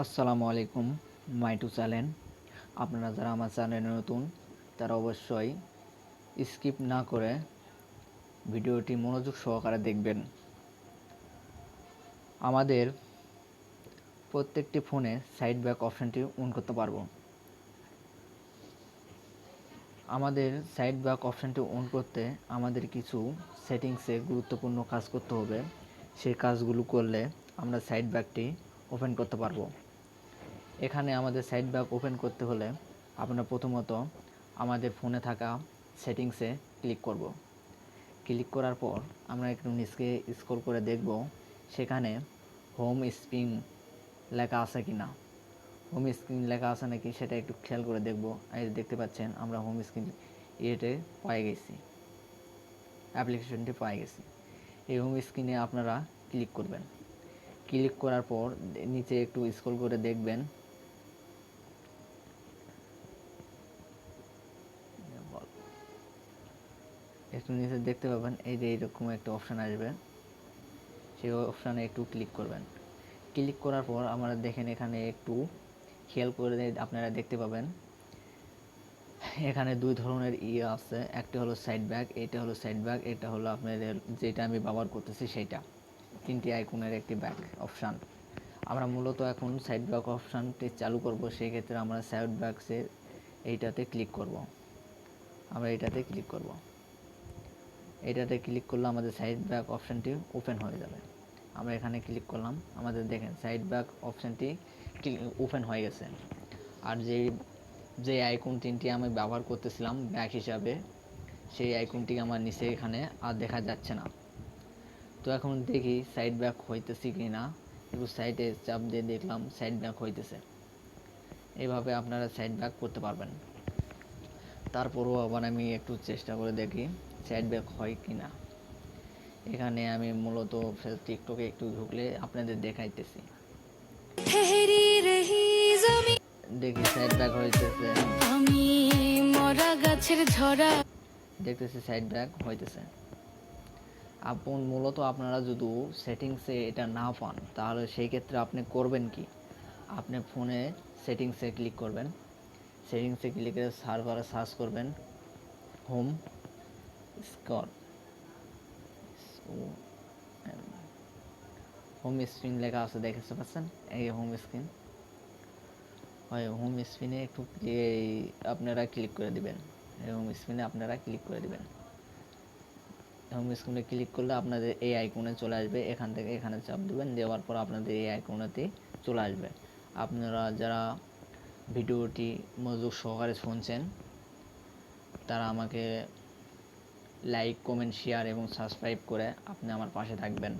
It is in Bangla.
আসসালামু আলাইকুম মাই টু চ্যানেল। আপনারা যারা আমার চ্যানেলে নতুন তারা অবশ্যই স্কিপ না করে ভিডিওটি মনোযোগ সহকারে দেখবেন। আমাদের প্রত্যেকটি ফোনে সাইড ব্যাক অপশানটি অন করতে পারবো। আমাদের সাইড ব্যাক অপশানটি অন করতে আমাদের কিছু সেটিংসে গুরুত্বপূর্ণ কাজ করতে হবে। সেই কাজগুলো করলে আমরা সাইড ব্যাকটি ওপেন করতে পারবো। এখানে আমাদের সাইড ব্যাক ওপেন করতে হলে আমরা প্রথমত আমাদের ফোনে থাকা সেটিংসে ক্লিক করব। ক্লিক করার পর আমরা একটু নিচে স্ক্রল করে দেখব সেখানে হোম স্ক্রিন লেখা আছে কি না। হোম স্ক্রিন লেখা আছে নাকি সেটা একটু খেয়াল করে দেখব। এই দেখতে পাচ্ছেন আমরা হোম স্ক্রিন ইয়েতে পেয়ে গেছি, অ্যাপ্লিকেশনটি পেয়ে গেছি। এই হোম স্ক্রিনে আপনারা ক্লিক করবেন। ক্লিক করার পর নিচে একটু স্ক্রল করে দেখবেন একটু নিচে দেখতে পাবেন এই যে এইরকম একটা অপশান আসবে, সেই অপশানে একটু ক্লিক করবেন। ক্লিক করার পর আমরা দেখেন এখানে একটু খেয়াল করে আপনারা দেখতে পাবেন এখানে দুই ধরনের আছে। একটা হলো সাইড ব্যাক, এটা হলো সাইড ব্যাক, এটা হলো আপনাদের যেটা আমি ব্যবহার করতেছি সেইটা। তিনটি আইকনের একটি ব্যাক অপশান। আমরা মূলত এখন সাইড ব্যাক অপশানটি চালু করব, সেই ক্ষেত্রে আমরা সাইড ব্যাকসে এইটাতে ক্লিক করব। আমরা এটাতে ক্লিক করব। এটাতে ক্লিক করলে আমাদের সাইড ব্যাক অপশানটি ওপেন হয়ে যাবে। আমরা এখানে ক্লিক করলাম, আমাদের দেখেন সাইড ব্যাক অপশানটি ওপেন হয়ে গেছে। আর যে আইকন তিনটি আমি ব্যবহার করতেছিলাম ব্যাক হিসাবে, সেই আইকনটি আমার নিচে এখানে আর দেখা যাচ্ছে না। তো এখন দেখি সাইড ব্যাক হইতেছে কি না। একটু সাইডে চাপ দিয়ে দেখলাম সাইড ব্যাক হইতেছে। এইভাবে আপনারা সাইড ব্যাক করতে পারবেন। তারপরও আবার আমি একটু চেষ্টা করে দেখি সাইড ব্যাক হয় কি না। এখানে আমি মূলত টিকটকে একটু ঢুকলে আপনাদের দেখাইতেছি, দেখি সাইড ব্যাক হইতেছে। আমি মরা গাছের ঝরা দেখতেছি সাইড ব্যাক হইতেছে। মূলত আপনারা যদি সেটিংসে এটা না পান তাহলে সেই ক্ষেত্রে আপনি করবেন কি, আপনি ফোনে সেটিংসে ক্লিক করবেন। সেটিংসে ক্লিক করে সার্ভারে সার্চ করবেন হোম স্ক্রিন। হোম স্ক্রিন লেখা আছে দেখতে পাচ্ছেন, এই হোম স্ক্রিন। হয় হোম স্ক্রিনে একটু আপনারা ক্লিক করে দিবেন। হোম স্ক্রিনে আপনারা ক্লিক করে দিবেন। হোম স্ক্রিনে ক্লিক করলে আপনাদের এই আইকনে চলে আসবে। এখান থেকে এখানে চাপ দেবেন, দেওয়ার পর আপনাদের এই আইকনেতে চলে আসবে। আপনারা যারা ভিডিওটি মনোযোগ সহকারে শুনছেন তারা আমাকে লাইক, কমেন্ট, শেয়ার এবং সাবস্ক্রাইব করে আপনি আমার পাশে থাকবেন।